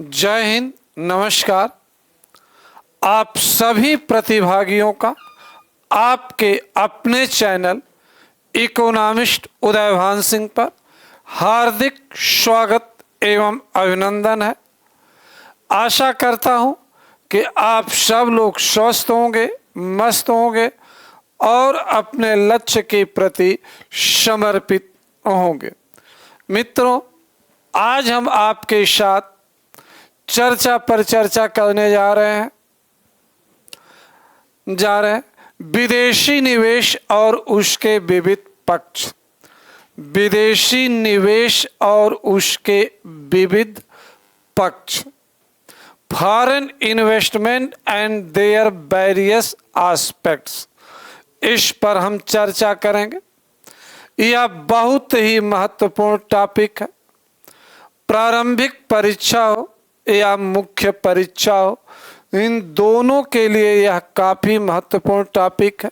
जय हिंद, नमस्कार। आप सभी प्रतिभागियों का आपके अपने चैनल इकोनॉमिस्ट उदयभान सिंह पर हार्दिक स्वागत एवं अभिनंदन है। आशा करता हूं कि आप सब लोग स्वस्थ होंगे, मस्त होंगे और अपने लक्ष्य के प्रति समर्पित होंगे। मित्रों, आज हम आपके साथ चर्चा पर चर्चा करने जा रहे हैं विदेशी निवेश और उसके विविध पक्ष। विदेशी निवेश और उसके विविध पक्ष, foreign investment and their various aspects, इस पर हम चर्चा करेंगे। यह बहुत ही महत्वपूर्ण टॉपिक है। प्रारंभिक परीक्षा हो या मुख्य परीक्षा हो, इन दोनों के लिए यह काफ़ी महत्वपूर्ण टॉपिक है।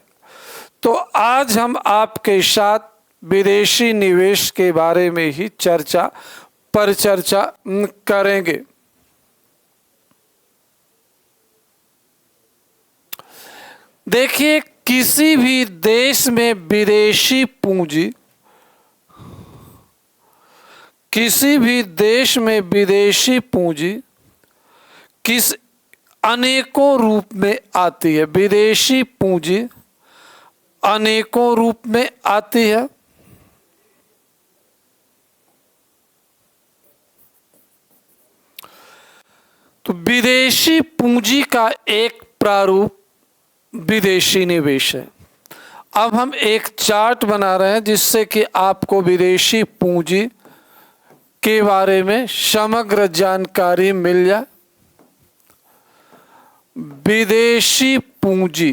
तो आज हम आपके साथ विदेशी निवेश के बारे में ही चर्चा करेंगे। देखिए, किसी भी देश में विदेशी पूंजी किस अनेकों रूप में आती है। विदेशी पूंजी अनेकों रूप में आती है। तो विदेशी पूंजी का एक प्रारूप विदेशी निवेश है। अब हम एक चार्ट बना रहे हैं जिससे कि आपको विदेशी पूंजी के बारे में समग्र जानकारी मिल जाए। विदेशी पूंजी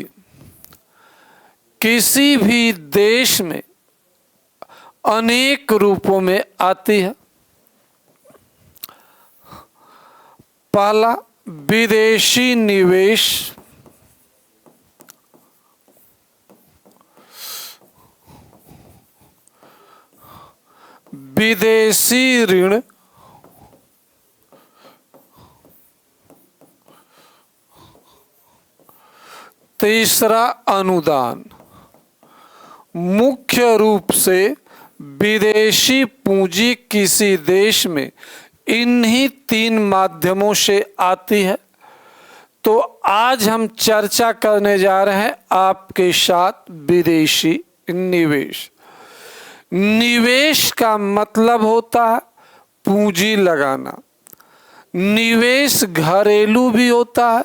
किसी भी देश में अनेक रूपों में आती है। पहला, विदेशी निवेश। विदेशी ऋण। तीसरा, अनुदान। मुख्य रूप से विदेशी पूंजी किसी देश में इन्हीं तीन माध्यमों से आती है। तो आज हम चर्चा करने जा रहे हैं आपके साथ विदेशी निवेश। निवेश का मतलब होता है पूंजी लगाना। निवेश घरेलू भी होता है,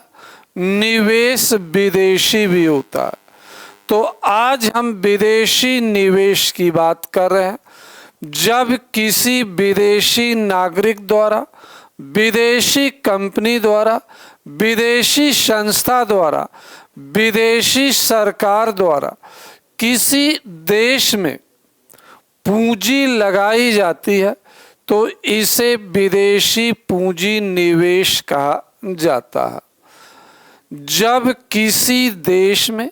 निवेश विदेशी भी होता है। तो आज हम विदेशी निवेश की बात कर रहे हैं। जब किसी विदेशी नागरिक द्वारा, विदेशी कंपनी द्वारा, विदेशी संस्था द्वारा, विदेशी सरकार द्वारा किसी देश में पूंजी लगाई जाती है तो इसे विदेशी पूंजी निवेश कहा जाता है। जब किसी देश में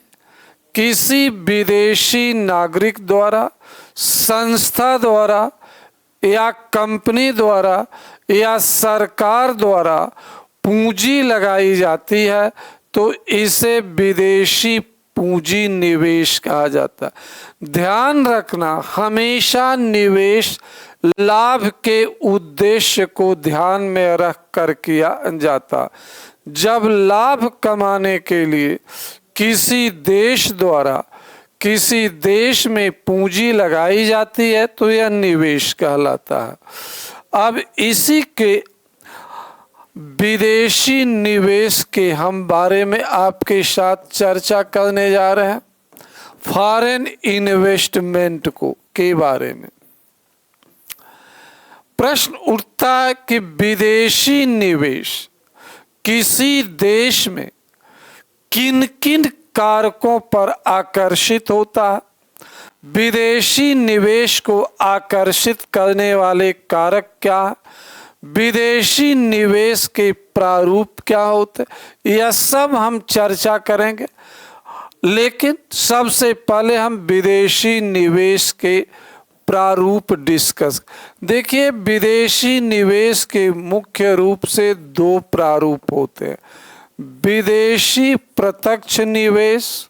किसी विदेशी नागरिक द्वारा, संस्था द्वारा या कंपनी द्वारा या सरकार द्वारा पूंजी लगाई जाती है तो इसे विदेशी पूंजी निवेश कहा जाता है। ध्यान रखना, हमेशा निवेश लाभ के उद्देश्य को ध्यान में रख कर किया जाता। जब लाभ कमाने के लिए किसी देश द्वारा किसी देश में पूंजी लगाई जाती है तो यह निवेश कहलाता है। अब इसी के विदेशी निवेश के हम बारे में आपके साथ चर्चा करने जा रहे हैं। फॉरेन इन्वेस्टमेंट के बारे में प्रश्न उठता है कि विदेशी निवेश किसी देश में किन किन कारकों पर आकर्षित होता है। विदेशी निवेश को आकर्षित करने वाले कारक क्या है, विदेशी निवेश के प्रारूप क्या होते, यह सब हम चर्चा करेंगे। लेकिन सबसे पहले हम विदेशी निवेश के प्रारूप डिस्कस। देखिए, विदेशी निवेश के मुख्य रूप से दो प्रारूप होते हैं, विदेशी प्रत्यक्ष निवेश,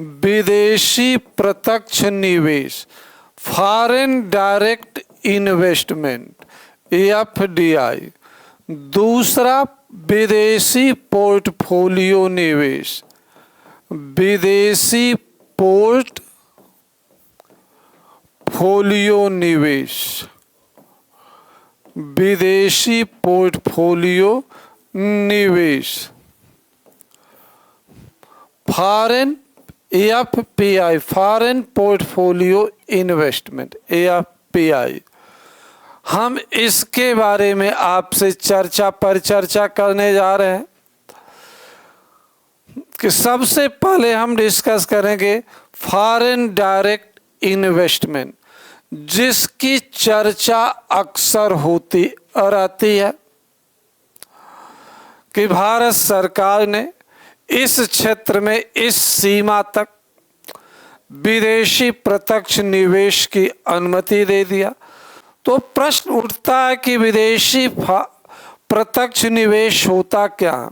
विदेशी प्रत्यक्ष निवेश, फॉरेन डायरेक्ट इन्वेस्टमेंट एफडीआई। दूसरा विदेशी पोर्टफोलियो निवेश, विदेशी पोर्टफोलियो निवेश, विदेशी पोर्टफोलियो निवेश, foreign FPI, foreign portfolio investment FPI. हम इसके बारे में आपसे चर्चा करने जा रहे हैं कि सबसे पहले हम डिस्कस करेंगे फॉरेन डायरेक्ट इन्वेस्टमेंट, जिसकी चर्चा अक्सर होती रहती है कि भारत सरकार ने इस क्षेत्र में इस सीमा तक विदेशी प्रत्यक्ष निवेश की अनुमति दे दिया। तो प्रश्न उठता है कि विदेशी प्रत्यक्ष निवेश होता क्या है,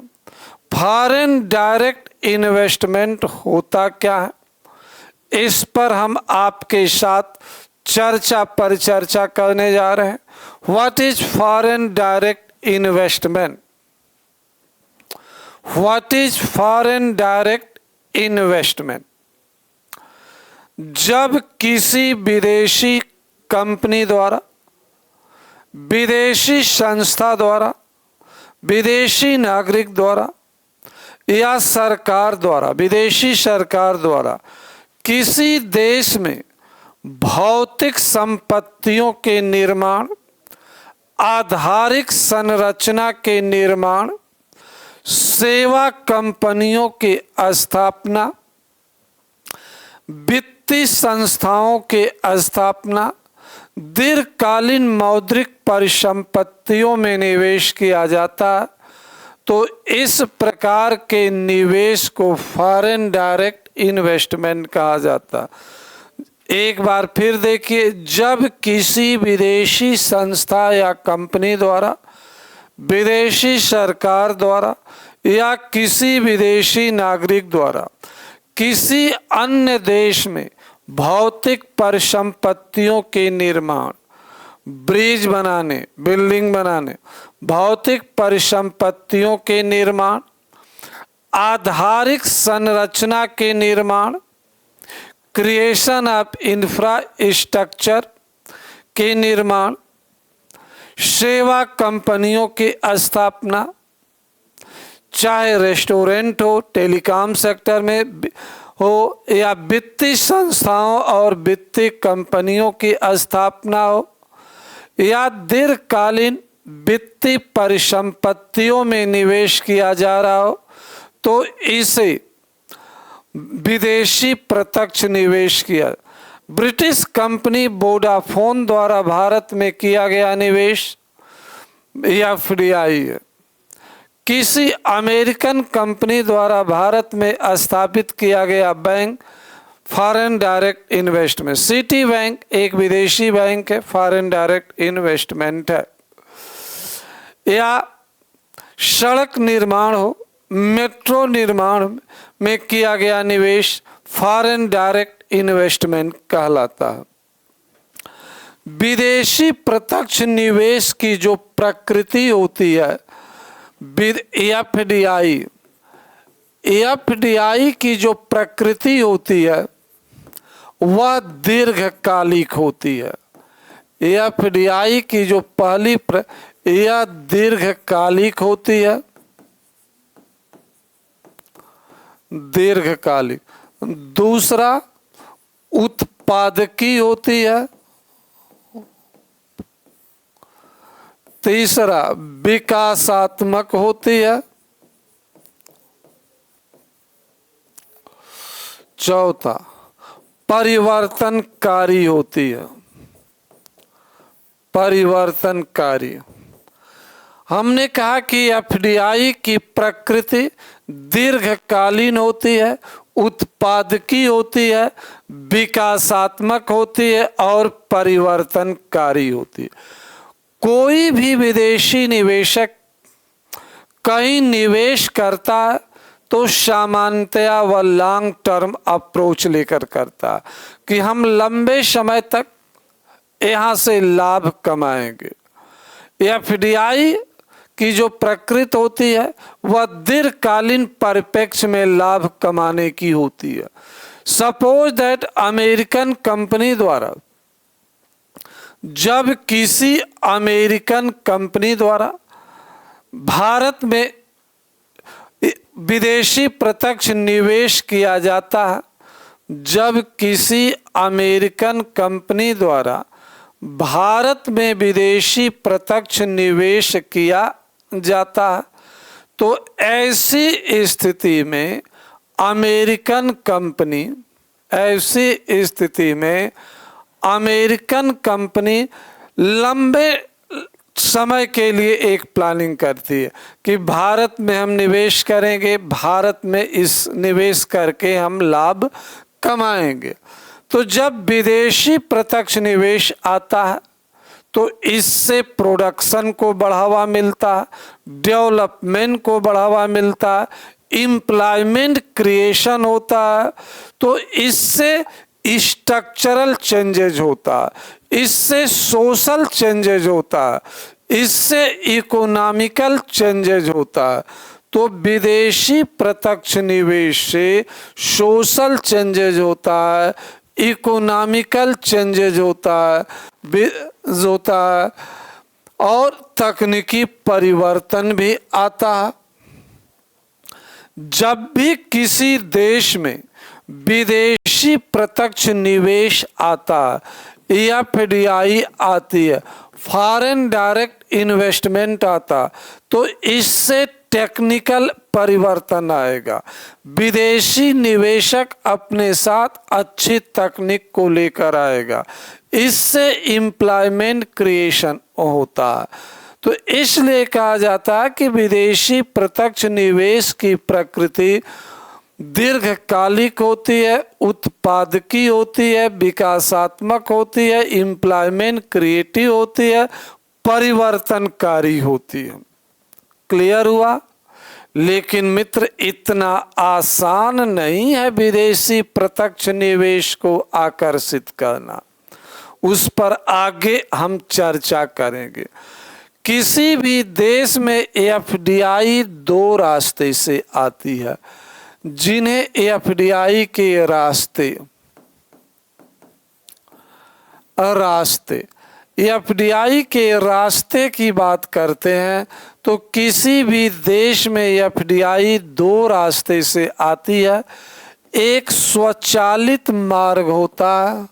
फॉरेन डायरेक्ट इन्वेस्टमेंट होता क्या है। इस पर हम आपके साथ चर्चा करने जा रहे हैं। What is foreign direct investment, what is foreign direct investment. जब किसी विदेशी कंपनी द्वारा, विदेशी संस्था द्वारा, विदेशी नागरिक द्वारा या सरकार द्वारा, विदेशी सरकार द्वारा किसी देश में भौतिक संपत्तियों के निर्माण, आधारिक संरचना के निर्माण, सेवा कंपनियों की स्थापना, वित्तीय संस्थाओं के स्थापना, दीर्घकालीन मौद्रिक परिसंपत्तियों में निवेश किया जाता है, तो इस प्रकार के निवेश को फॉरेन डायरेक्ट इन्वेस्टमेंट कहा जाता है। एक बार फिर देखिए, जब किसी विदेशी संस्था या कंपनी द्वारा, विदेशी सरकार द्वारा या किसी विदेशी नागरिक द्वारा किसी अन्य देश में भौतिक परिसंपत्तियों के निर्माण, ब्रिज बनाने, बिल्डिंग बनाने, भौतिक परिसंपत्तियों के निर्माण, आधारिक संरचना के निर्माण, क्रिएशन ऑफ इंफ्रास्ट्रक्चर के निर्माण, सेवा कंपनियों की स्थापना, चाहे रेस्टोरेंट हो, टेलीकॉम सेक्टर में हो या वित्तीय संस्थाओं और वित्तीय कंपनियों की स्थापना हो या दीर्घकालीन वित्तीय परिसंपत्तियों में निवेश किया जा रहा हो, तो इसे विदेशी प्रत्यक्ष निवेश किया। ब्रिटिश कंपनी वोडाफोन द्वारा भारत में किया गया निवेश एफडीआई है। किसी अमेरिकन कंपनी द्वारा भारत में स्थापित किया गया bank foreign direct investment. City bank एक विदेशी बैंक है, फॉरेन डायरेक्ट इन्वेस्टमेंट है। या सड़क निर्माण हो, मेट्रो निर्माण में किया गया निवेश फॉरेन डायरेक्ट इन्वेस्टमेंट कहलाता है। विदेशी प्रत्यक्ष निवेश की जो प्रकृति होती है, एफडीआई की जो प्रकृति होती है वह दीर्घकालिक होती है। एफडीआई की जो पहली यह दीर्घकालिक होती है, दीर्घकालिक। दूसरा उत्पादकी होती है। तीसरा विकासात्मक होती है। चौथा परिवर्तनकारी होती है। परिवर्तनकारी। हमने कहा कि एफडीआई की प्रकृति दीर्घकालीन होती है, उत्पादकी होती है, विकासात्मक होती है और परिवर्तनकारी होती है। कोई भी विदेशी निवेशक कहीं निवेश करता है तो सामान्यतया वह लॉन्ग टर्म अप्रोच लेकर करता है कि हम लंबे समय तक यहाँ से लाभ कमाएंगे। एफडीआई की जो प्रकृति होती है वह दीर्घकालीन परिप्रेक्ष्य में लाभ कमाने की होती है। सपोज दैट अमेरिकन कंपनी द्वारा, जब किसी अमेरिकन कंपनी द्वारा भारत में विदेशी प्रत्यक्ष निवेश किया जाता है, जब किसी अमेरिकन कंपनी द्वारा भारत में विदेशी प्रत्यक्ष निवेश किया जाता है, तो ऐसी स्थिति में अमेरिकन कंपनी लंबे समय के लिए एक प्लानिंग करती है कि भारत में हम निवेश करेंगे, भारत में इस निवेश करके हम लाभ कमाएंगे। तो जब विदेशी प्रत्यक्ष निवेश आता है तो इससे प्रोडक्शन को बढ़ावा मिलता है, डेवलपमेंट को बढ़ावा मिलता है, एम्प्लॉयमेंट क्रिएशन होता है, तो इससे स्ट्रक्चरल चेंजेज होता है, इससे सोशल चेंजेज होता है, इससे इकोनॉमिकल चेंजेज होता है। तो विदेशी प्रत्यक्ष निवेश से सोशल चेंजेज होता है, इकोनॉमिकल चेंजेज होता है और तकनीकी परिवर्तन भी आता है। जब भी किसी देश में विदेशी प्रत्यक्ष निवेश आता है या एफडीआई आती है, फॉरेन डायरेक्ट इन्वेस्टमेंट आता, तो इससे टेक्निकल परिवर्तन आएगा। विदेशी निवेशक अपने साथ अच्छी तकनीक को लेकर आएगा, इससे एम्प्लॉयमेंट क्रिएशन होता है। तो इसलिए कहा जाता है कि विदेशी प्रत्यक्ष निवेश की प्रकृति दीर्घकालिक होती है, उत्पादकी होती है, विकासात्मक होती है, एम्प्लॉयमेंट क्रिएटिव होती है, परिवर्तनकारी होती है। क्लियर हुआ? लेकिन मित्र, इतना आसान नहीं है विदेशी प्रत्यक्ष निवेश को आकर्षित करना। उस पर आगे हम चर्चा करेंगे। किसी भी देश में एफडीआई दो रास्ते से आती है, जिन्हें एफडीआई के एफडीआई के रास्ते की बात करते हैं तो किसी भी देश में एफडीआई दो रास्ते से आती है। एक स्वचालित मार्ग होता है,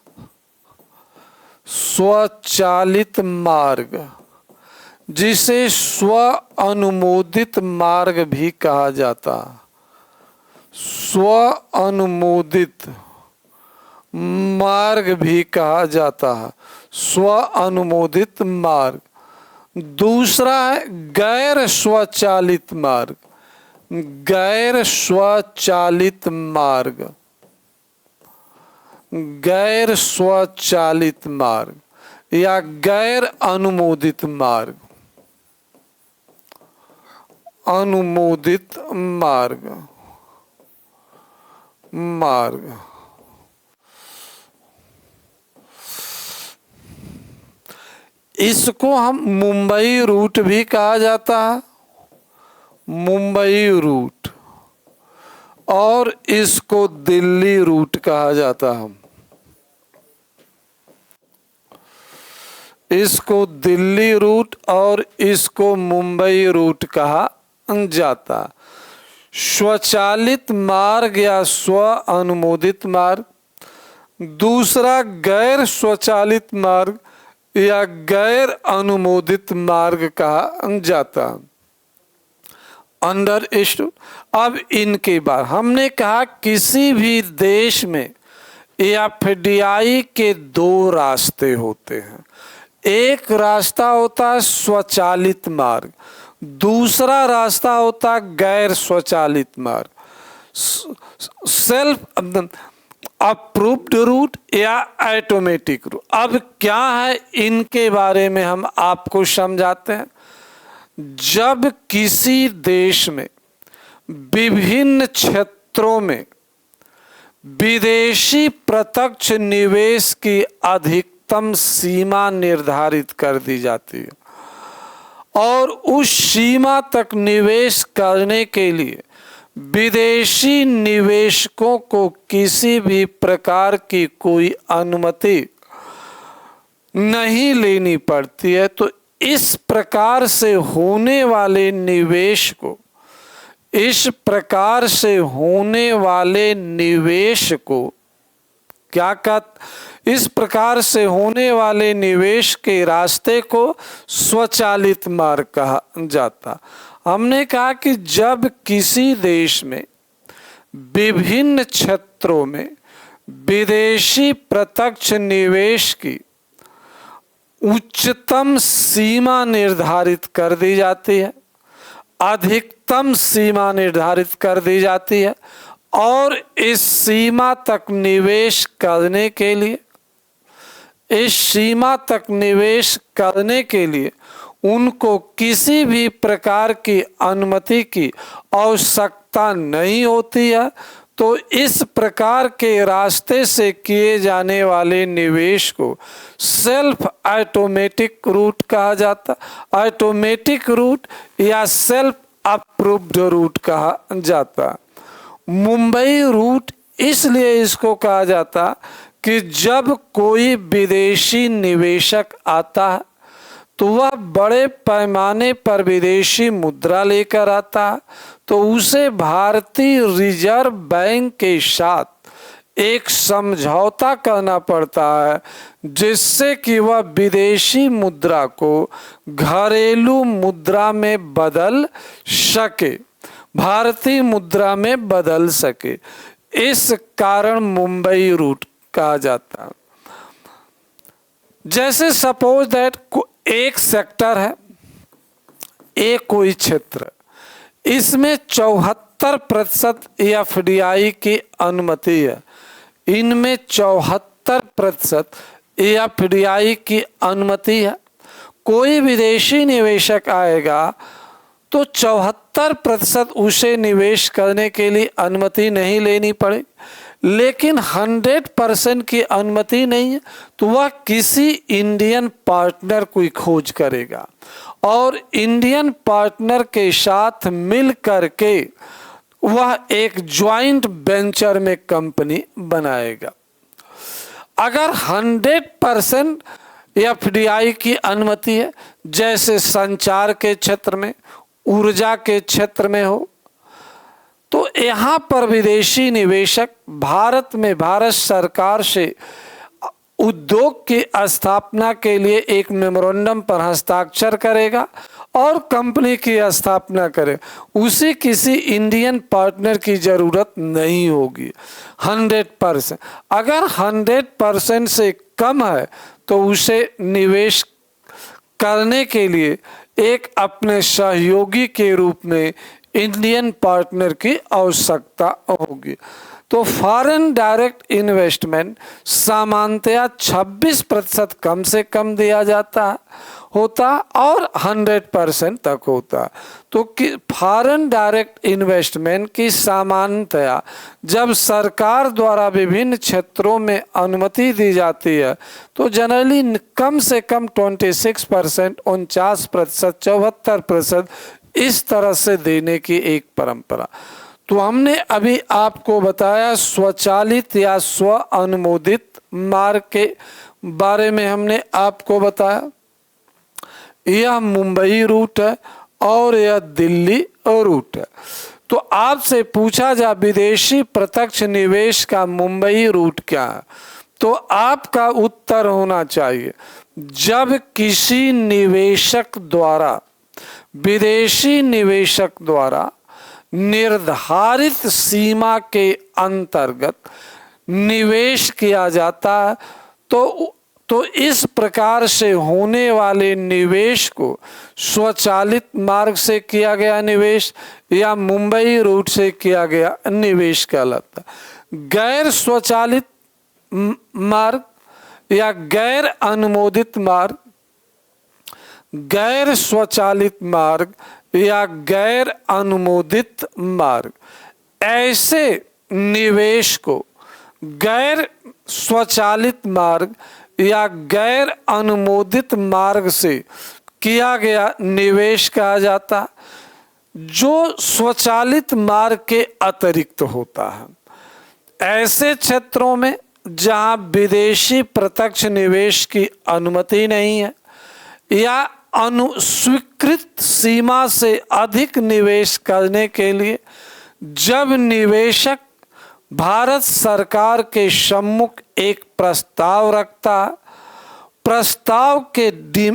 स्वचालित मार्ग, जिसे स्व अनुमोदित मार्ग भी कहा जाता है। स्व अनुमोदित मार्ग भी कहा जाता है, स्व अनुमोदित मार्ग। दूसरा है गैर स्वचालित मार्ग, गैर स्वचालित मार्ग, गैर स्वचालित मार्ग या गैर अनुमोदित मार्ग, अनुमोदित मार्ग। इसको हम मुंबई रूट भी कहा जाता है, मुंबई रूट, और इसको दिल्ली रूट कहा जाता है। इसको दिल्ली रूट और इसको मुंबई रूट कहा जाता। स्वचालित मार्ग या स्व अनुमोदित मार्ग। दूसरा गैर स्वचालित मार्ग या गैर अनुमोदित मार्ग कहा जाता। अंडरस्टूड? अब इनके बाद हमने कहा किसी भी देश में एफडीआई के दो रास्ते होते हैं। एक रास्ता होता है स्वचालित मार्ग, दूसरा रास्ता होता है गैर स्वचालित मार्ग। सेल्फ अप्रूव्ड रूट या ऑटोमेटिक रूट। अब क्या है इनके बारे में हम आपको समझाते हैं। जब किसी देश में विभिन्न क्षेत्रों में विदेशी प्रत्यक्ष निवेश की अधिकतम सीमा निर्धारित कर दी जाती है और उस सीमा तक निवेश करने के लिए विदेशी निवेशकों को किसी भी प्रकार की कोई अनुमति नहीं लेनी पड़ती है, तो इस प्रकार से होने वाले निवेश को क्या इस प्रकार से होने वाले निवेश के रास्ते को स्वचालित मार्ग कहा जाता। हमने कहा कि जब किसी देश में विभिन्न क्षेत्रों में विदेशी प्रत्यक्ष निवेश की उच्चतम सीमा निर्धारित कर दी जाती है, अधिकतम सीमा निर्धारित कर दी जाती है और इस सीमा तक निवेश करने के लिए उनको किसी भी प्रकार की अनुमति की आवश्यकता नहीं होती है, तो इस प्रकार के रास्ते से किए जाने वाले निवेश को सेल्फ ऑटोमेटिक रूट कहा जाता। ऑटोमेटिक रूट या सेल्फ अप्रूव्ड रूट कहा जाता। मुंबई रूट इसलिए इसको कहा जाता कि जब कोई विदेशी निवेशक आता है तो वह बड़े पैमाने पर विदेशी मुद्रा लेकर आता है, तो उसे भारतीय रिजर्व बैंक के साथ एक समझौता करना पड़ता है जिससे कि वह विदेशी मुद्रा को घरेलू मुद्रा में बदल सके, भारतीय मुद्रा में बदल सके। इस कारण मुंबई रूट कहा जाता है। जैसे सपोज दैट एक सेक्टर है, एक कोई क्षेत्र, इसमें 74% एफडीआई की अनुमति है, इनमें 74% एफडीआई की अनुमति है। कोई विदेशी निवेशक आएगा तो 74% उसे निवेश करने के लिए अनुमति नहीं लेनी पड़ेगी, लेकिन 100% की अनुमति नहीं है तो वह किसी इंडियन पार्टनर की खोज करेगा और इंडियन पार्टनर के साथ मिल करके वह एक ज्वाइंट वेंचर में कंपनी बनाएगा। अगर 100% एफडीआई की अनुमति है, जैसे संचार के क्षेत्र में, ऊर्जा के क्षेत्र में हो, तो यहाँ पर विदेशी निवेशक भारत में भारत सरकार से उद्योग की स्थापना के लिए एक मेमोरेंडम पर हस्ताक्षर करेगा और कंपनी की स्थापना करे। उसे किसी इंडियन पार्टनर की ज़रूरत नहीं होगी 100%। अगर 100% से कम है तो उसे निवेश करने के लिए एक अपने सहयोगी के रूप में इंडियन पार्टनर की आवश्यकता होगी। तो फॉरेन डायरेक्ट इन्वेस्टमेंट सामान्यतया 26% कम से कम दिया जाता होता और 100% तक होता। तो फॉरेन डायरेक्ट इन्वेस्टमेंट की सामान्यतया जब सरकार द्वारा विभिन्न क्षेत्रों में अनुमति दी जाती है तो जनरली कम से कम 26%, 49%, 74% इस तरह से देने की एक परंपरा। तो हमने अभी आपको बताया स्वचालित या स्व अनुमोदित मार्ग के बारे में, हमने आपको बताया यह मुंबई रूट है और यह दिल्ली रूट है। तो आपसे पूछा जा विदेशी प्रत्यक्ष निवेश का मुंबई रूट क्या है, तो आपका उत्तर होना चाहिए जब किसी निवेशक द्वारा, विदेशी निवेशक द्वारा निर्धारित सीमा के अंतर्गत निवेश किया जाता है तो तो इस प्रकार से होने वाले निवेश को स्वचालित मार्ग से किया गया निवेश या मुंबई रूट से किया गया निवेश कहलाता है। गैर स्वचालित मार्ग या गैर अनुमोदित मार्ग, गैर स्वचालित मार्ग या गैर अनुमोदित मार्ग, ऐसे निवेश को गैर स्वचालित मार्ग या गैर अनुमोदित मार्ग से किया गया निवेश कहा जाता, जो स्वचालित मार्ग के अतिरिक्त होता है। ऐसे क्षेत्रों में जहां विदेशी प्रत्यक्ष निवेश की अनुमति नहीं है या स्वीकृत सीमा से अधिक निवेश करने के लिए जब निवेशक भारत सरकार के सम्मुख एक प्रस्ताव रखता, प्रस्ताव के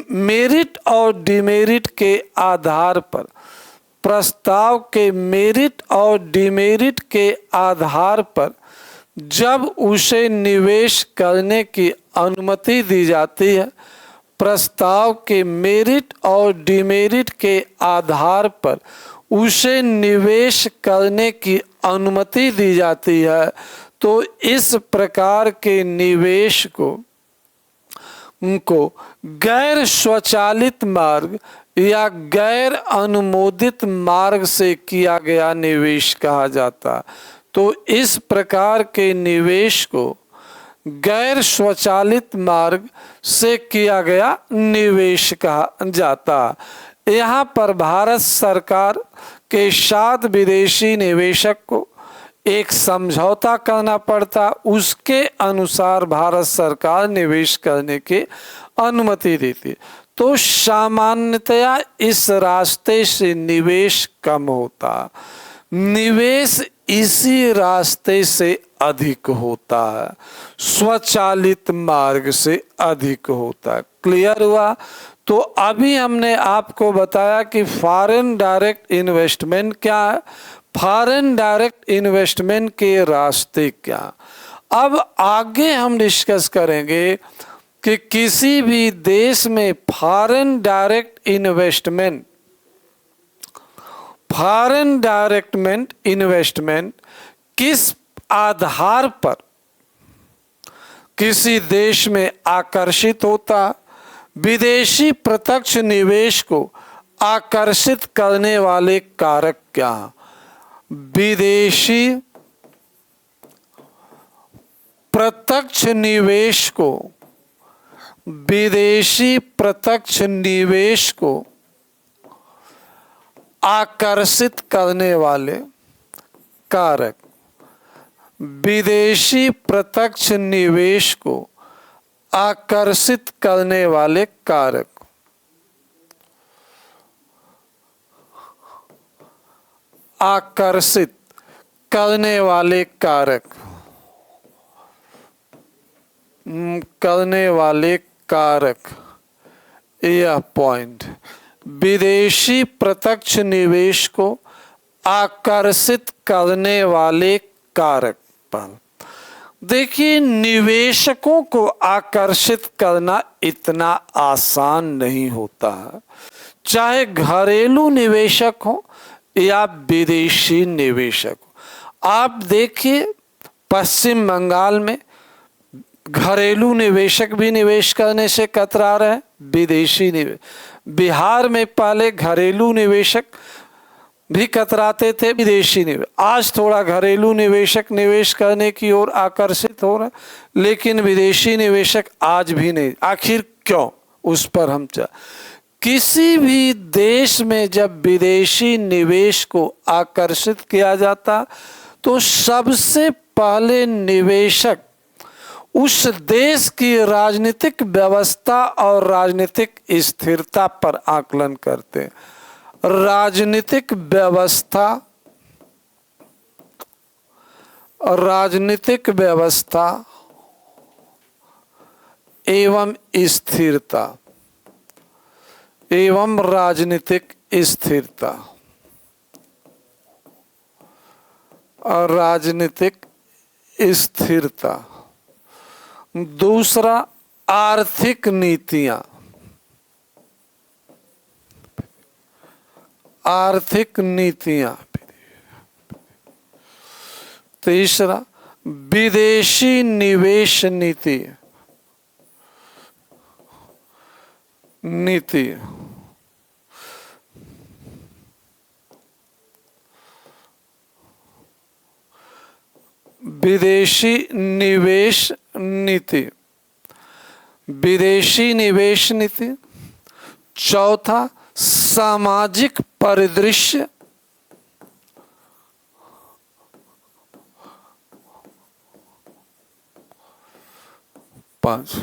मेरिट और डिमेरिट के आधार पर, प्रस्ताव के मेरिट और डिमेरिट के आधार पर जब उसे निवेश करने की अनुमति दी जाती है, प्रस्ताव के मेरिट और डिमेरिट के आधार पर उसे निवेश करने की अनुमति दी जाती है, तो इस प्रकार के निवेश को गैर स्वचालित मार्ग या गैर अनुमोदित मार्ग से किया गया निवेश कहा जाता। तो इस प्रकार के निवेश को गैर स्वचालित मार्ग से किया गया निवेश कहा जाता। यहाँ पर भारत सरकार के साथ विदेशी निवेशक को एक समझौता करना पड़ता, उसके अनुसार भारत सरकार निवेश करने की अनुमति देती। तो सामान्यतया इस रास्ते से निवेश कम होता, निवेश इसी रास्ते से अधिक होता है, स्वचालित मार्ग से अधिक होता है। क्लियर हुआ? तो अभी हमने आपको बताया कि फॉरेन डायरेक्ट इन्वेस्टमेंट क्या है, फॉरेन डायरेक्ट इन्वेस्टमेंट के रास्ते क्या। अब आगे हम डिस्कस करेंगे कि किसी भी देश में फॉरेन डायरेक्ट इन्वेस्टमेंट किस आधार पर किसी देश में आकर्षित होता। विदेशी प्रत्यक्ष निवेश को आकर्षित करने वाले कारक क्या हैं? विदेशी प्रत्यक्ष निवेश को आकर्षित करने वाले कारक, विदेशी प्रत्यक्ष निवेश को आकर्षित करने वाले कारक। आकर्षित करने वाले कारक, यह पॉइंट, विदेशी प्रत्यक्ष निवेश को आकर्षित करने वाले कारक पर देखिए, निवेशकों को आकर्षित करना इतना आसान नहीं होता है, चाहे घरेलू निवेशक हो या विदेशी निवेशक हो। आप देखिए पश्चिम बंगाल में घरेलू निवेशक भी निवेश करने से कतरा रहे, विदेशी निवेश। बिहार में पहले घरेलू निवेशक भी कतराते थे, विदेशी निवेश। आज थोड़ा घरेलू निवेशक निवेश करने की ओर आकर्षित हो रहे, लेकिन विदेशी निवेशक आज भी नहीं। आखिर क्यों? उस पर हम किसी भी देश में जब विदेशी निवेश को आकर्षित किया जाता तो सबसे पहले निवेशक उस देश की राजनीतिक व्यवस्था और राजनीतिक स्थिरता पर आकलन करते हैं। राजनीतिक व्यवस्था एवं स्थिरता एवं राजनीतिक स्थिरता और राजनीतिक स्थिरता। दूसरा आर्थिक नीतियां, आर्थिक नीतियां। तीसरा, विदेशी निवेश नीति, विदेशी निवेश नीति, विदेशी निवेश नीति। चौथा, सामाजिक परिदृश्य। पांच,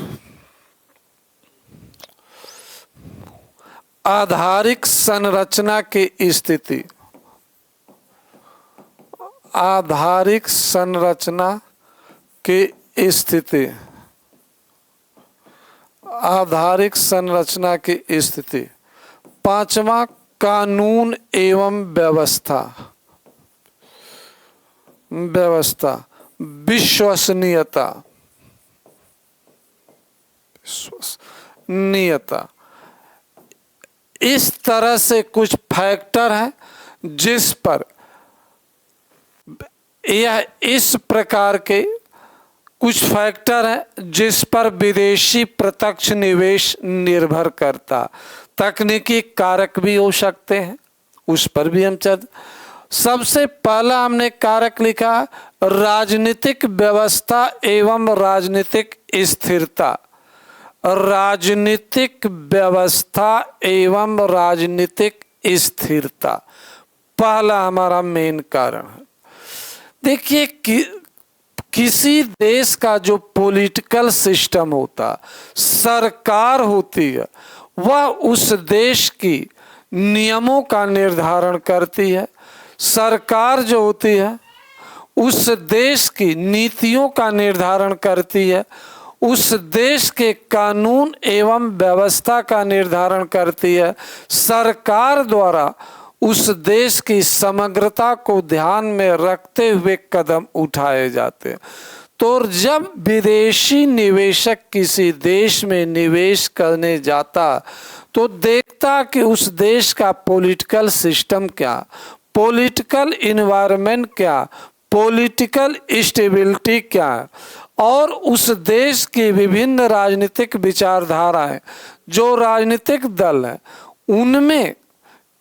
आधारिक संरचना की स्थिति, आधारिक संरचना की स्थिति, आधारिक संरचना की स्थिति। पांचवा, कानून एवं व्यवस्था, व्यवस्था, विश्वसनीयता, विश्वसनीयता। इस तरह से कुछ फैक्टर हैं जिस पर यह इस प्रकार के कुछ फैक्टर है जिस पर विदेशी प्रत्यक्ष निवेश निर्भर करता। तकनीकी कारक भी हो सकते हैं, उस पर भी हम सबसे पहला हमने कारक लिखा राजनीतिक व्यवस्था एवं राजनीतिक स्थिरता। राजनीतिक व्यवस्था एवं राजनीतिक स्थिरता पहला हमारा मेन कारण है। देखिए किसी देश का जो पॉलिटिकल सिस्टम होता, सरकार होती है, वह उस देश की नियमों का निर्धारण करती है। सरकार जो होती है उस देश की नीतियों का निर्धारण करती है, उस देश के कानून एवं व्यवस्था का निर्धारण करती है। सरकार द्वारा उस देश की समग्रता को ध्यान में रखते हुए कदम उठाए जाते हैं। तो जब विदेशी निवेशक किसी देश में निवेश करने जाता तो देखता कि उस देश का पॉलिटिकल सिस्टम क्या, पॉलिटिकल इन्वायरमेंट क्या, पॉलिटिकल स्टेबिलिटी क्या है, और उस देश की विभिन्न राजनीतिक विचारधाराएं, जो राजनीतिक दल हैं, उनमें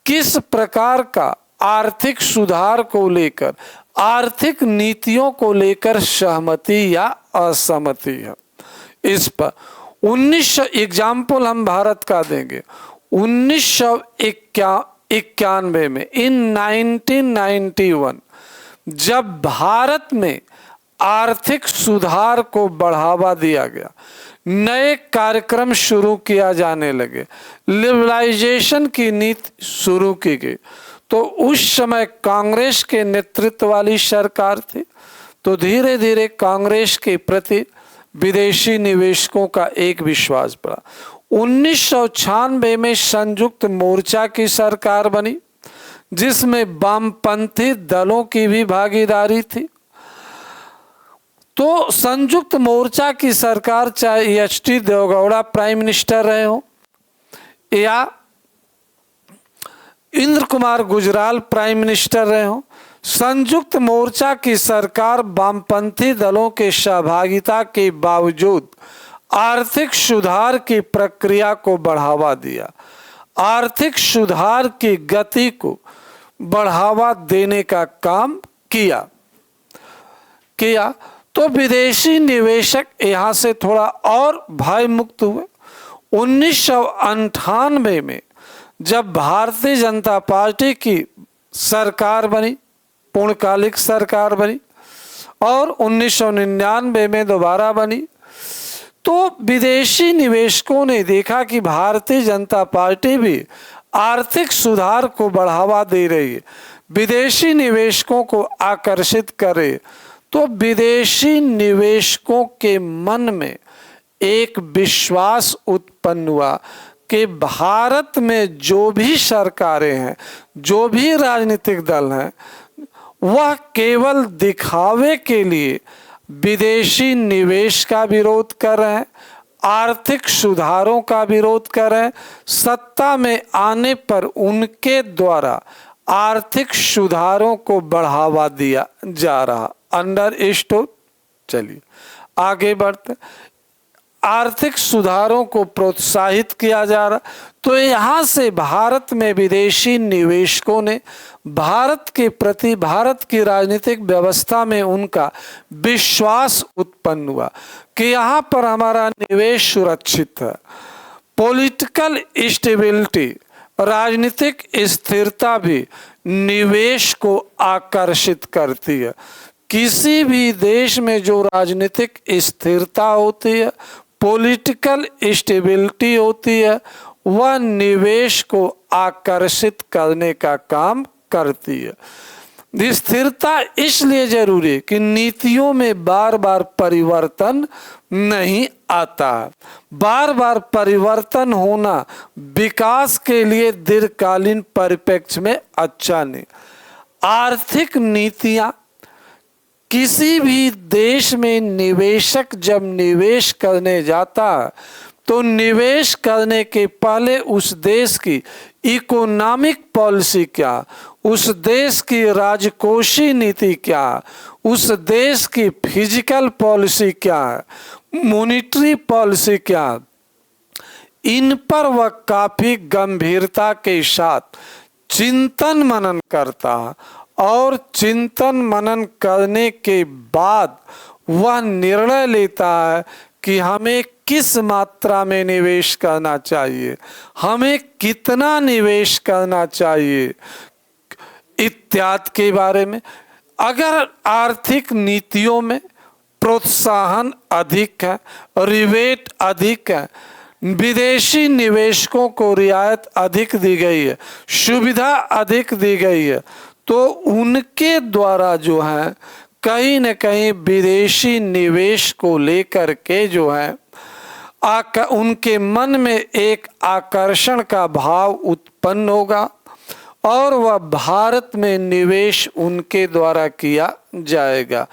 किस प्रकार का आर्थिक सुधार को लेकर, आर्थिक नीतियों को लेकर सहमति या असहमति है। इस पर 1900 एग्जाम्पल हम भारत का देंगे। 1991 में, इन 1991 जब भारत में आर्थिक सुधार को बढ़ावा दिया गया, नए कार्यक्रम शुरू किया जाने लगे, लिबरलाइजेशन की नीति शुरू की गई, तो उस समय कांग्रेस के नेतृत्व वाली सरकार थी। तो धीरे धीरे कांग्रेस के प्रति विदेशी निवेशकों का एक विश्वास बढ़ा। 1996 में संयुक्त मोर्चा की सरकार बनी जिसमें वामपंथी दलों की भी भागीदारी थी। तो संयुक्त मोर्चा की सरकार, चाहे एच.डी. देवेगौड़ा प्राइम मिनिस्टर रहे हो या इंद्र कुमार गुजराल प्राइम मिनिस्टर रहे हो, संयुक्त मोर्चा की सरकार वामपंथी दलों के सहभागिता के बावजूद आर्थिक सुधार की प्रक्रिया को बढ़ावा दिया, आर्थिक सुधार की गति को बढ़ावा देने का काम किया। तो विदेशी निवेशक यहाँ से थोड़ा और भय मुक्त हुए। 1998 में जब भारतीय जनता पार्टी की सरकार बनी, पूर्णकालिक सरकार बनी, और 1999 में दोबारा बनी, तो विदेशी निवेशकों ने देखा कि भारतीय जनता पार्टी भी आर्थिक सुधार को बढ़ावा दे रही है, विदेशी निवेशकों को आकर्षित करे। तो विदेशी निवेशकों के मन में एक विश्वास उत्पन्न हुआ कि भारत में जो भी सरकारें हैं, जो भी राजनीतिक दल हैं, वह केवल दिखावे के लिए विदेशी निवेश का विरोध कर रहे हैं, आर्थिक सुधारों का विरोध कर रहे हैं। सत्ता में आने पर उनके द्वारा आर्थिक सुधारों को बढ़ावा दिया जा रहा। अंडरस्टूड। चलिए आगे बढ़ते। आर्थिक सुधारों को प्रोत्साहित किया जा रहा। तो यहाँ से भारत में विदेशी निवेशकों ने भारत के प्रति, भारत की राजनीतिक व्यवस्था में उनका विश्वास उत्पन्न हुआ कि यहाँ पर हमारा निवेश सुरक्षित है। पॉलिटिकल स्टेबिलिटी, राजनीतिक स्थिरता भी निवेश को आकर्षित करती है। किसी भी देश में जो राजनीतिक स्थिरता होती है, पॉलिटिकल स्टेबिलिटी होती है, वह निवेश को आकर्षित करने का काम करती है। स्थिरता इसलिए जरूरी है कि नीतियों में बार बार परिवर्तन नहीं आता। बार बार परिवर्तन होना विकास के लिए दीर्घकालीन परिप्रेक्ष्य में अच्छा नहीं। आर्थिक नीतियां, किसी भी देश में निवेशक जब निवेश करने जाता है तो निवेश करने के पहले उस देश की इकोनॉमिक पॉलिसी क्या, उस देश की राजकोषीय नीति क्या, उस देश की फिजिकल पॉलिसी क्या है, मॉनिटरी पॉलिसी क्या, इन पर वह काफी गंभीरता के साथ चिंतन मनन करता है और चिंतन मनन करने के बाद वह निर्णय लेता है कि हमें किस मात्रा में निवेश करना चाहिए, हमें कितना निवेश करना चाहिए इत्यादि के बारे में। अगर आर्थिक नीतियों में प्रोत्साहन अधिक है, रिबेट अधिक है, विदेशी निवेशकों को रियायत अधिक दी गई है, सुविधा अधिक दी गई है, तो उनके द्वारा जो है कहीं न कहीं विदेशी निवेश को लेकर के जो है उनके मन में एक आकर्षण का भाव उत्पन्न होगा और वह भारत में निवेश उनके द्वारा किया जाएगा।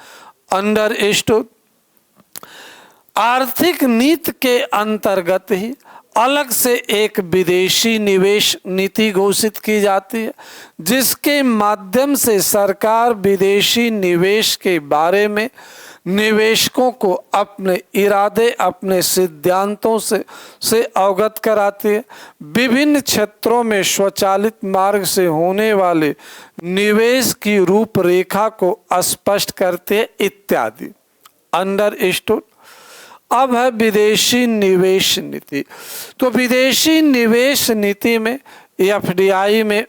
अंडरस्टूड। आर्थिक नीति के अंतर्गत ही अलग से एक विदेशी निवेश नीति घोषित की जाती है, जिसके माध्यम से सरकार विदेशी निवेश के बारे में निवेशकों को अपने इरादे, अपने सिद्धांतों से अवगत कराती है। विभिन्न क्षेत्रों में स्वचालित मार्ग से होने वाले निवेश की रूपरेखा को स्पष्ट करते हैं इत्यादि। अंडरस्टूड। अब है विदेशी निवेश नीति। तो विदेशी निवेश नीति में एफडीआई में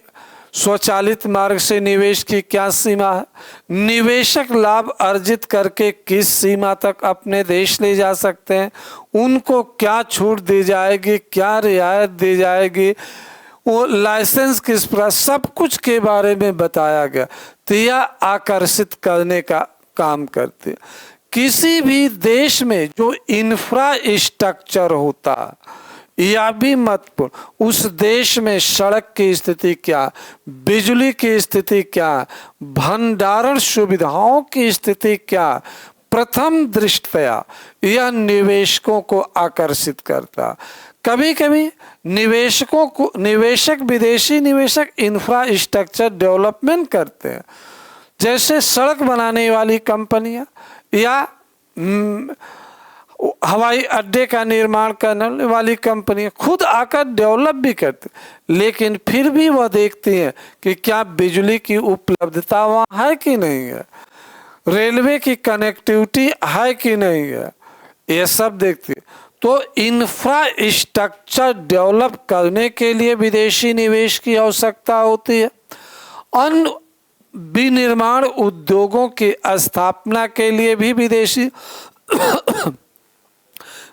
स्वचालित मार्ग से निवेश की क्या सीमा है, निवेशक लाभ अर्जित करके किस सीमा तक अपने देश ले जा सकते हैं, उनको क्या छूट दी जाएगी, क्या रियायत दी जाएगी, वो लाइसेंस किस प्रकार, सब कुछ के बारे में बताया गया। तो यह आकर्षित करने का काम करते। किसी भी देश में जो इंफ्रास्ट्रक्चर होता यह भी महत्वपूर्ण, उस देश में सड़क की स्थिति क्या, बिजली की स्थिति क्या, भंडारण सुविधाओं की स्थिति क्या, प्रथम दृष्टया यह निवेशकों को आकर्षित करता। कभी कभी निवेशक विदेशी निवेशक इंफ्रास्ट्रक्चर डेवलपमेंट करते हैं, जैसे सड़क बनाने वाली कंपनियां या हवाई अड्डे का निर्माण करने वाली कंपनियां खुद आकर डेवलप भी करती, लेकिन फिर भी वह देखती हैं कि क्या बिजली की उपलब्धता वहाँ है कि नहीं है, रेलवे की कनेक्टिविटी है कि नहीं है, ये सब देखती है। तो इंफ्रास्ट्रक्चर डेवलप करने के लिए विदेशी निवेश की आवश्यकता होती है। अन्य विनिर्माण उद्योगों की स्थापना के लिए भी विदेशी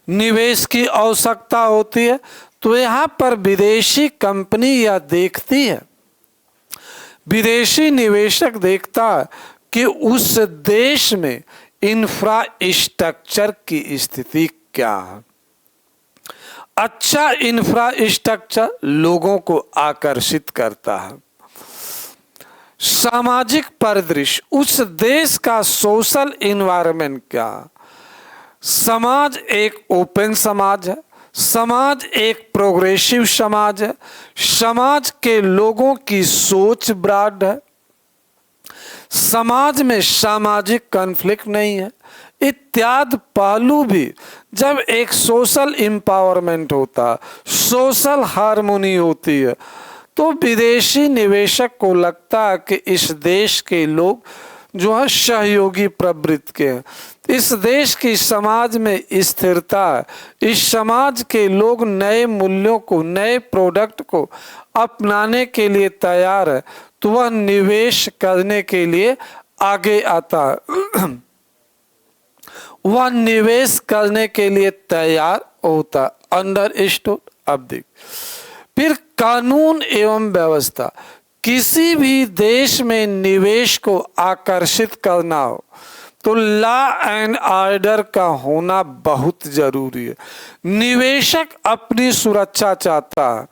निवेश की आवश्यकता होती है। तो यहाँ पर विदेशी कंपनी यह देखती है, विदेशी निवेशक देखता है कि उस देश में इंफ्रास्ट्रक्चर की स्थिति क्या है। अच्छा इंफ्रास्ट्रक्चर लोगों को आकर्षित करता है। सामाजिक परिदृश्य, उस देश का सोशल इन्वायरमेंट क्या, समाज एक ओपन समाज है, समाज एक प्रोग्रेसिव समाज है, समाज के लोगों की सोच ब्रॉड है, समाज में सामाजिक कॉन्फ्लिक्ट नहीं है, इत्यादि पहलू भी जब एक सोशल एम्पावरमेंट होता, सोशल हार्मोनी होती है, तो विदेशी निवेशक को लगता है कि इस देश के लोग जो है सहयोगी प्रवृत्ति के हैं, इस देश की समाज में स्थिरता है, इस समाज के लोग नए मूल्यों को, नए प्रोडक्ट को अपनाने के लिए तैयार है, तो वह निवेश करने के लिए आगे आता है वह निवेश करने के लिए तैयार होता। अंडरस्टूड। अब देख, फिर कानून एवं व्यवस्था। किसी भी देश में निवेश को आकर्षित करना हो तो लॉ एंड ऑर्डर का होना बहुत जरूरी है। निवेशक अपनी सुरक्षा चाहता है,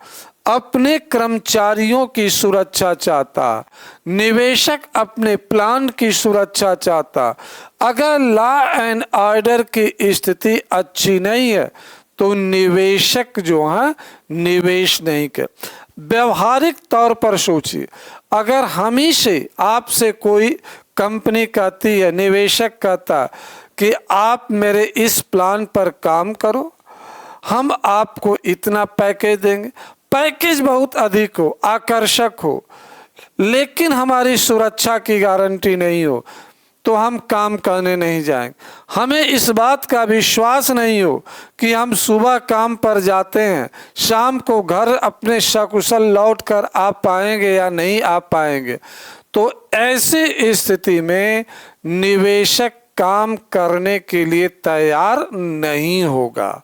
अपने कर्मचारियों की सुरक्षा चाहता, निवेशक अपने प्लान की सुरक्षा चाहता। अगर लॉ एंड ऑर्डर की स्थिति अच्छी नहीं है तो निवेशक जो है निवेश नहीं कर। व्यवहारिक तौर पर सोचिए, अगर हम ही से आपसे कोई कंपनी कहती है, निवेशक कहता कि आप मेरे इस प्लान पर काम करो, हम आपको इतना पैकेज देंगे, पैकेज बहुत अधिक हो, आकर्षक हो, लेकिन हमारी सुरक्षा की गारंटी नहीं हो, तो हम काम करने नहीं जाएंगे। हमें इस बात का विश्वास नहीं हो कि हम सुबह काम पर जाते हैं, शाम को घर अपने सकुशल लौट कर आ पाएंगे या नहीं आ पाएंगे, तो ऐसी स्थिति में निवेशक काम करने के लिए तैयार नहीं होगा।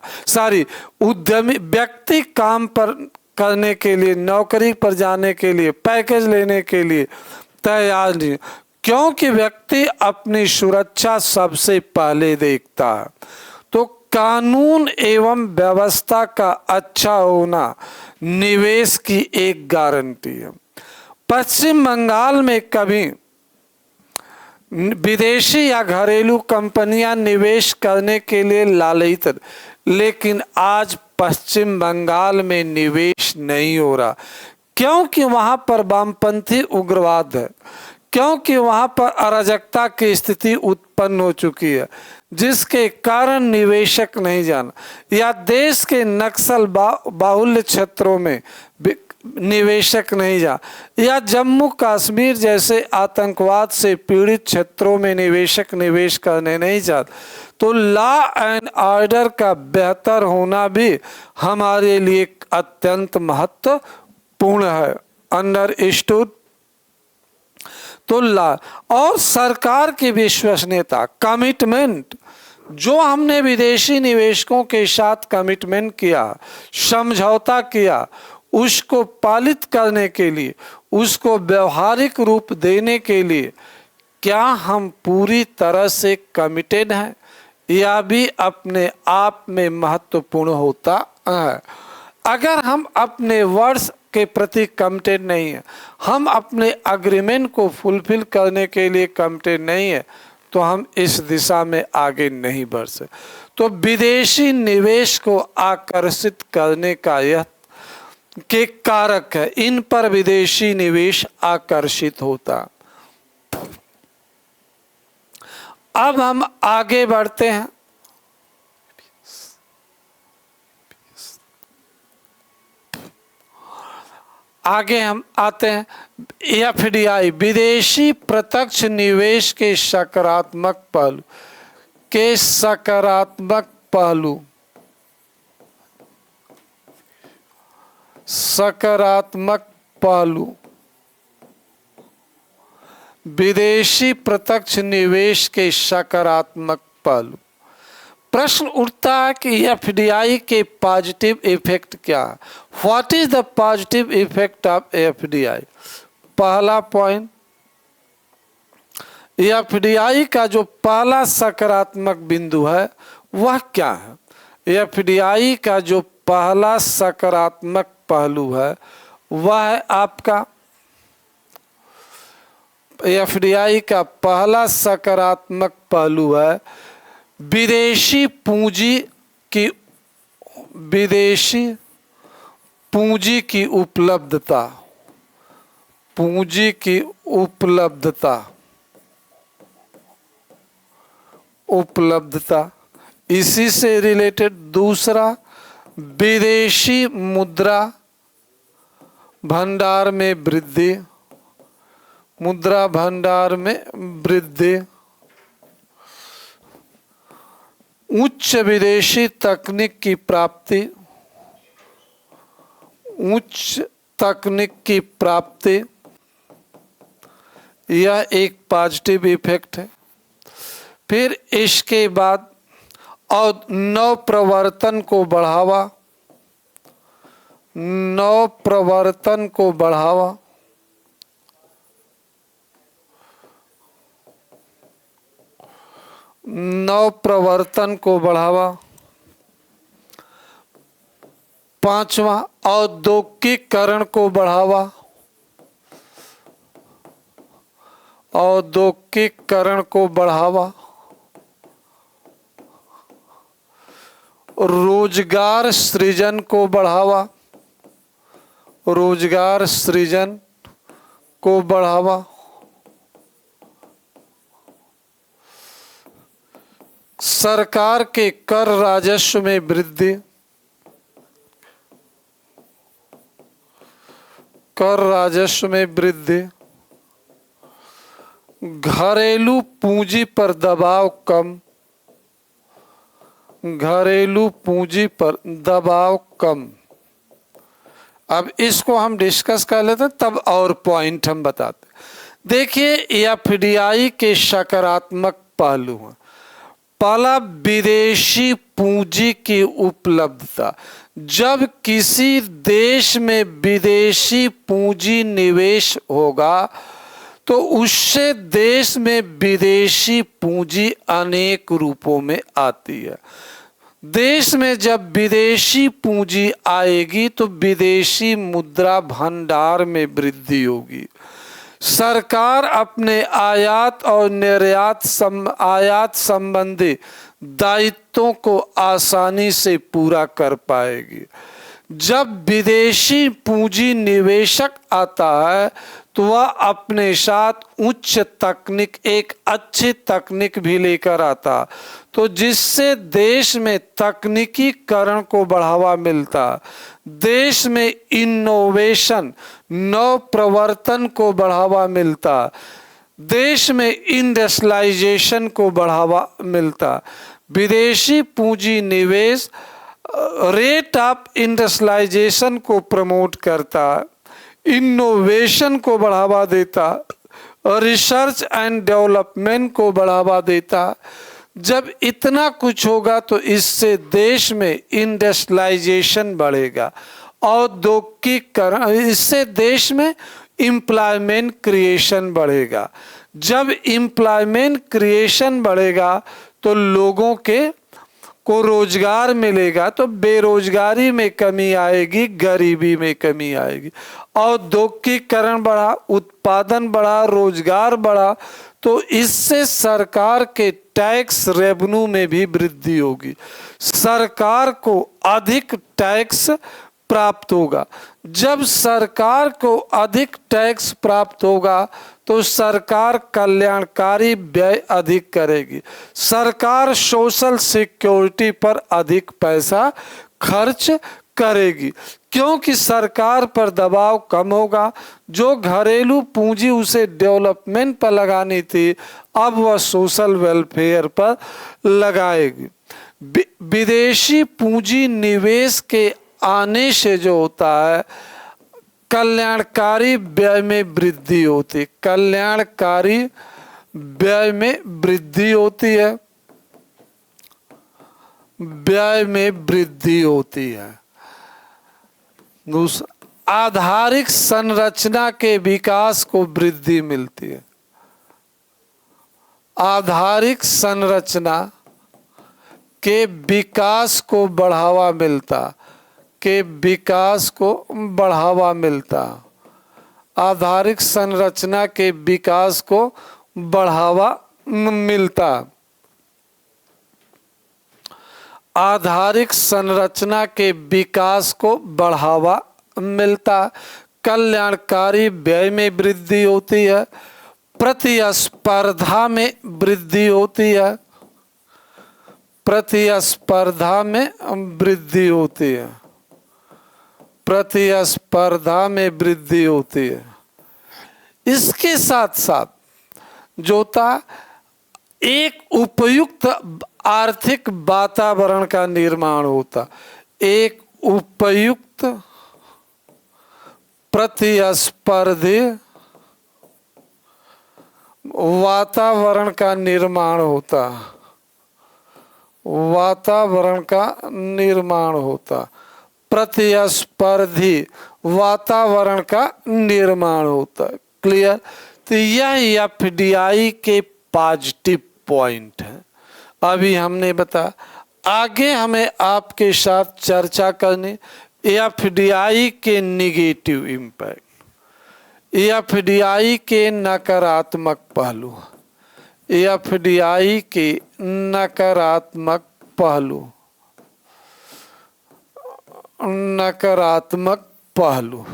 उद्यमी व्यक्ति काम पर करने के लिए, नौकरी पर जाने के लिए, पैकेज लेने के लिए तैयार नहीं, क्योंकि व्यक्ति अपनी सुरक्षा सबसे पहले देखता है। तो कानून एवं व्यवस्था का अच्छा होना निवेश की एक गारंटी है। पश्चिम बंगाल में कभी विदेशी या घरेलू कंपनियां निवेश करने के लिए लालयित, लेकिन आज पश्चिम बंगाल में निवेश नहीं हो रहा, क्योंकि वहां पर वामपंथी उग्रवाद है, क्योंकि वहां पर अराजकता की स्थिति उत्पन्न हो चुकी है, जिसके कारण निवेशक नहीं जाना, या देश के नक्सल बाहुल्य क्षेत्रों में निवेशक नहीं जा, या जम्मू कश्मीर जैसे आतंकवाद से पीड़ित क्षेत्रों में निवेशक निवेश करने नहीं जाते। तो लॉ एंड ऑर्डर का बेहतर होना भी हमारे लिए अत्यंत महत्वपूर्ण है। अंडरस्टूड। तो लॉ और सरकार की विश्वसनीयता, कमिटमेंट, जो हमने विदेशी निवेशकों के साथ कमिटमेंट किया, समझौता किया, उसको पालित करने के लिए, उसको व्यवहारिक रूप देने के लिए क्या हम पूरी तरह से कमिटेड हैं, या भी अपने आप में महत्वपूर्ण होता है। अगर हम अपने वर्ड्स के प्रति कमिटेड नहीं है, हम अपने अग्रीमेंट को फुलफिल करने के लिए कमिटेड नहीं है, तो हम इस दिशा में आगे नहीं बढ़ सकते। तो विदेशी निवेश को आकर्षित करने का यह के कारक है, इन पर विदेशी निवेश आकर्षित होता। अब हम आगे बढ़ते हैं। आगे हम आते हैं एफडीआई, विदेशी प्रत्यक्ष निवेश के सकारात्मक पहलू सकारात्मक पहलू। विदेशी प्रत्यक्ष निवेश के सकारात्मक पहलू। प्रश्न उठता है कि एफडीआई के पॉजिटिव इफेक्ट क्या है? What is the positive effect of FDI? पहला पॉइंट, एफडीआई का जो पहला सकारात्मक बिंदु है वह क्या है? एफडीआई का जो पहला सकारात्मक पहलू है वह है आपका, एफडीआई का पहला सकारात्मक पहलू है विदेशी पूंजी की उपलब्धता, इसी से रिलेटेड दूसरा, विदेशी मुद्रा भंडार में वृद्धि, उच्च विदेशी तकनीक की प्राप्ति, यह एक पॉजिटिव इफेक्ट है। फिर इसके बाद और नव प्रवर्तन को बढ़ावा, पांचवा, औद्योगिकीकरण को बढ़ावा, रोजगार सृजन को बढ़ावा, सरकार के कर राजस्व में वृद्धि, घरेलू पूंजी पर दबाव कम। अब इसको हम डिस्कस कर लेते हैं, तब और पॉइंट हम बताते हैं। देखिए, एफडीआई के सकारात्मक पहलू हैं। पहला, विदेशी पूंजी की उपलब्धता। जब किसी देश में विदेशी पूंजी निवेश होगा तो उससे देश में विदेशी पूंजी अनेक रूपों में आती है। देश में जब विदेशी पूंजी आएगी तो विदेशी मुद्रा भंडार में वृद्धि होगी। सरकार अपने आयात और निर्यात संबंधी दायित्वों को आसानी से पूरा कर पाएगी। जब विदेशी पूंजी निवेशक आता है तो वह अपने साथ एक अच्छी तकनीक भी लेकर आता, तो जिससे देश में तकनीकीकरण को बढ़ावा मिलता, देश में इनोवेशन नव प्रवर्तन को बढ़ावा मिलता, देश में इंडस्ट्रियलाइजेशन को बढ़ावा मिलता। विदेशी पूंजी निवेश रेट ऑफ इंडस्ट्रियलाइजेशन को प्रमोट करता, इनोवेशन को बढ़ावा देता, रिसर्च एंड डेवलपमेंट को बढ़ावा देता। जब इतना कुछ होगा तो इससे देश में इंडस्ट्रियलाइजेशन बढ़ेगा, औद्योगिकीकरण, इससे देश में एम्प्लॉयमेंट क्रिएशन बढ़ेगा। जब एम्प्लॉयमेंट क्रिएशन बढ़ेगा तो लोगों को रोजगार मिलेगा, तो बेरोजगारी में कमी आएगी, गरीबी में कमी आएगी। औद्योगिकीकरण बढ़ा, उत्पादन बढ़ा, रोजगार बढ़ा, तो इससे सरकार के टैक्स रेवेन्यू में भी वृद्धि होगी, सरकार को अधिक टैक्स प्राप्त होगा। जब सरकार को अधिक टैक्स प्राप्त होगा तो सरकार कल्याणकारी व्यय अधिक करेगी, सरकार सोशल सिक्योरिटी पर अधिक पैसा खर्च करेगी, क्योंकि सरकार पर दबाव कम होगा। जो घरेलू पूंजी उसे डेवलपमेंट पर लगानी थी, अब वह सोशल वेलफेयर पर लगाएगी। विदेशी पूंजी निवेश के आने से जो होता है, कल्याणकारी व्यय में वृद्धि होती, कल्याणकारी व्यय में वृद्धि होती है, व्यय में वृद्धि होती है। दूसरा, आधारिक संरचना के विकास को वृद्धि मिलती है, आधारिक संरचना के विकास को बढ़ावा मिलता, आधारिक संरचना के विकास को बढ़ावा मिलता। आधारिक संरचना के विकास को बढ़ावा मिलता है, कल्याणकारी व्यय में वृद्धि होती है, प्रतिस्पर्धा में वृद्धि होती है, प्रतिस्पर्धा में वृद्धि होती है, प्रतिस्पर्धा में वृद्धि होती है। इसके साथ साथ जो था एक उपयुक्त आर्थिक वातावरण का निर्माण होता, एक उपयुक्त प्रतिस्पर्धी वातावरण का निर्माण होता, वातावरण का निर्माण होता, प्रतिस्पर्धी वातावरण का निर्माण होता। क्लियर? तो यह एफडीआई के पॉजिटिव पॉइंट है। अभी हमने बताया, आगे हमें आपके साथ चर्चा करनी एफडीआई के निगेटिव इम्पैक्ट, एफडीआई के नकारात्मक पहलू, एफडीआई के नकारात्मक पहलू, नकारात्मक पहलू।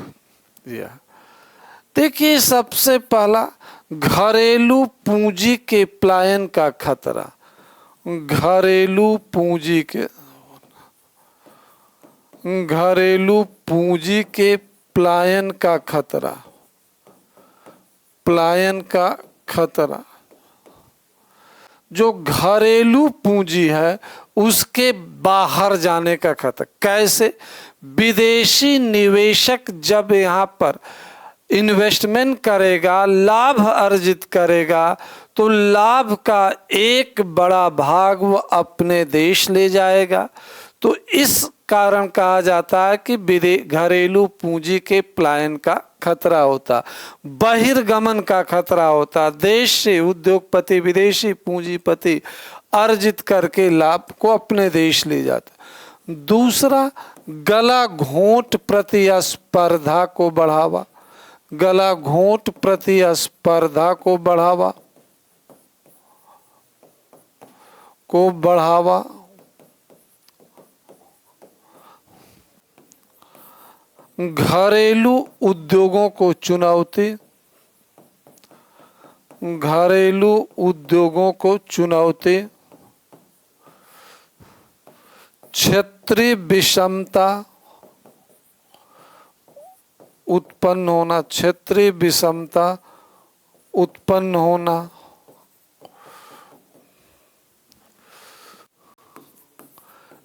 देखिए, सबसे पहला घरेलू पूंजी के पलायन का खतरा, घरेलू पूंजी के, घरेलू पूंजी के पलायन का खतरा, पलायन का खतरा। जो घरेलू पूंजी है उसके बाहर जाने का खतरा। कैसे? विदेशी निवेशक जब यहाँ पर इन्वेस्टमेंट करेगा, लाभ अर्जित करेगा, तो लाभ का एक बड़ा भाग वो अपने देश ले जाएगा। तो इस कारण कहा जाता है कि घरेलू पूंजी के पलायन का खतरा होता, बहिर्गमन का खतरा होता। देश से उद्योगपति, विदेशी पूंजीपति अर्जित करके लाभ को अपने देश ले जाता। दूसरा, गला घोंट प्रतिस्पर्धा को बढ़ावा, गला घोंट प्रतिस्पर्धा को बढ़ावा, को बढ़ावा। घरेलू उद्योगों को चुनौती, घरेलू उद्योगों को चुनौती। क्षेत्रीय विषमता उत्पन्न होना, क्षेत्रीय विषमता उत्पन्न होना।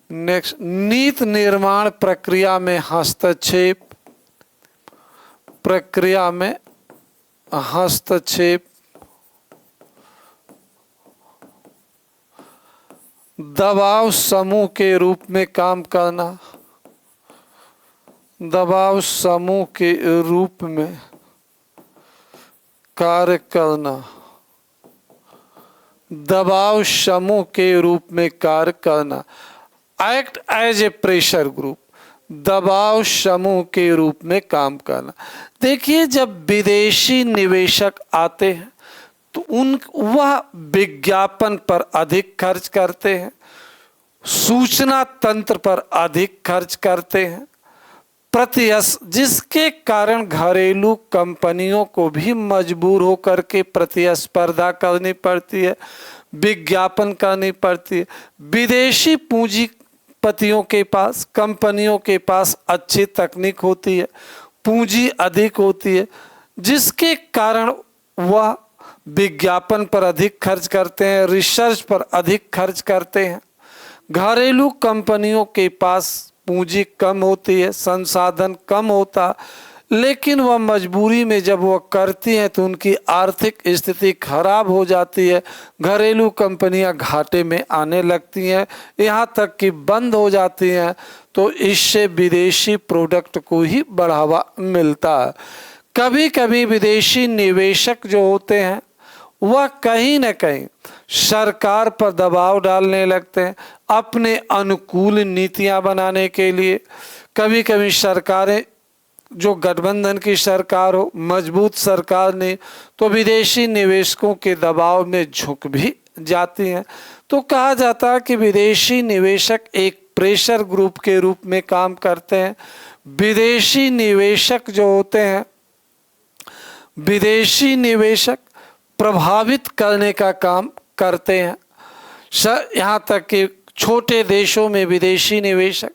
नेक्स्ट, नीति निर्माण प्रक्रिया में हस्तक्षेप, प्रक्रिया में हस्तक्षेप। दबाव समूह के रूप में काम करना, दबाव समूह के रूप में कार्य करना, दबाव समूह के रूप में कार्य करना। Act as a pressure group, दबाव समूह के रूप में काम करना। देखिए, जब विदेशी निवेशक आते हैं तो वह विज्ञापन पर अधिक खर्च करते हैं, सूचना तंत्र पर अधिक खर्च करते हैं, जिसके कारण घरेलू कंपनियों को भी मजबूर होकर के प्रतिस्पर्धा करनी पड़ती है, विज्ञापन करनी पड़ती है। विदेशी पूंजीपतियों के पास, कंपनियों के पास अच्छी तकनीक होती है, पूंजी अधिक होती है, जिसके कारण वह विज्ञापन पर अधिक खर्च करते हैं, रिसर्च पर अधिक खर्च करते हैं। घरेलू कंपनियों के पास पूंजी कम होती है, संसाधन कम होता, लेकिन वह मजबूरी में जब वह करती हैं तो उनकी आर्थिक स्थिति खराब हो जाती है। घरेलू कंपनियां घाटे में आने लगती हैं, यहाँ तक कि बंद हो जाती हैं। तो इससे विदेशी प्रोडक्ट को ही बढ़ावा मिलता है। कभी कभी विदेशी निवेशक जो होते हैं वह कहीं न कहीं सरकार पर दबाव डालने लगते हैं अपने अनुकूल नीतियां बनाने के लिए। कभी कभी सरकारें, जो गठबंधन की सरकार हो, मजबूत सरकार नहीं, तो विदेशी निवेशकों के दबाव में झुक भी जाती हैं। तो कहा जाता है कि विदेशी निवेशक एक प्रेशर ग्रुप के रूप में काम करते हैं। विदेशी निवेशक जो होते हैं, विदेशी निवेशक प्रभावित करने का काम करते हैं। यहाँ तक कि छोटे देशों में विदेशी निवेशक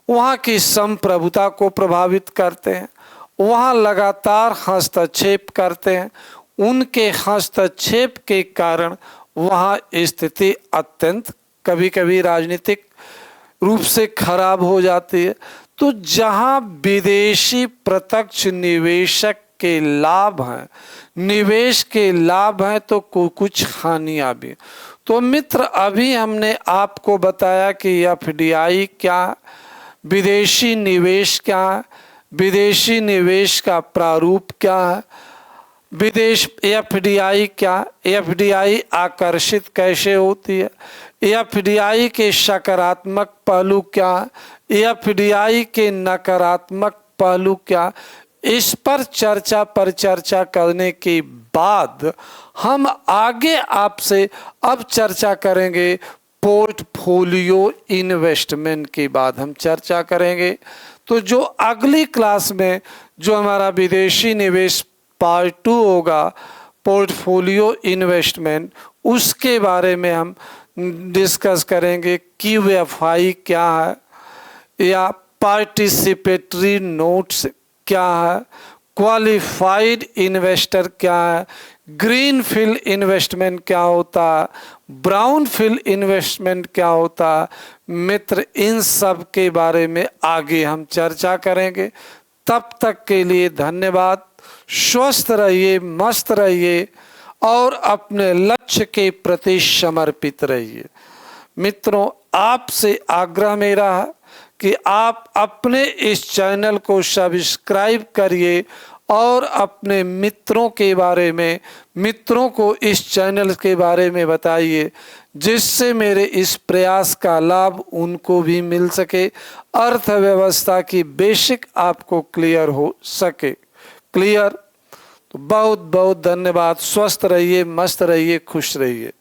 वहाँ की संप्रभुता को प्रभावित करते हैं, वहाँ लगातार हस्तक्षेप करते हैं। उनके हस्तक्षेप के कारण वहाँ स्थिति अत्यंत कभी कभी राजनीतिक रूप से खराब हो जाती है। तो जहाँ विदेशी प्रत्यक्ष निवेशक के लाभ हैं, निवेश के लाभ हैं, तो कुछ हानियाँ भी। तो मित्र, अभी हमने आपको बताया कि एफडीआई क्या है, विदेशी निवेश क्या है, विदेशी निवेश का प्रारूप क्या है, विदेश एफडीआई क्या, एफडीआई आकर्षित कैसे होती है, एफडीआई के सकारात्मक पहलू क्या है, एफडीआई के नकारात्मक पहलू क्या। इस पर चर्चा करने के बाद हम आगे आपसे अब चर्चा करेंगे पोर्टफोलियो इन्वेस्टमेंट के बाद हम चर्चा करेंगे। तो जो अगली क्लास में जो हमारा विदेशी निवेश पार्ट 2 होगा, पोर्टफोलियो इन्वेस्टमेंट, उसके बारे में हम डिस्कस करेंगे। क्यूएफआई क्या है या पार्टिसिपेटरी नोट्स क्या है, क्वालिफाइड इन्वेस्टर क्या है, ग्रीन फील्ड इन्वेस्टमेंट क्या होता है, ब्राउन फील्ड इन्वेस्टमेंट क्या होता है। मित्र, इन सब के बारे में आगे हम चर्चा करेंगे। तब तक के लिए धन्यवाद। स्वस्थ रहिए, मस्त रहिए और अपने लक्ष्य के प्रति समर्पित रहिए। मित्रों, आपसे आग्रह मेरा है कि आप अपने इस चैनल को सब्सक्राइब करिए और अपने मित्रों के बारे में, मित्रों को इस चैनल के बारे में बताइए, जिससे मेरे इस प्रयास का लाभ उनको भी मिल सके, अर्थव्यवस्था की बेसिक आपको क्लियर हो सके। क्लियर? तो बहुत बहुत धन्यवाद। स्वस्थ रहिए, मस्त रहिए, खुश रहिए।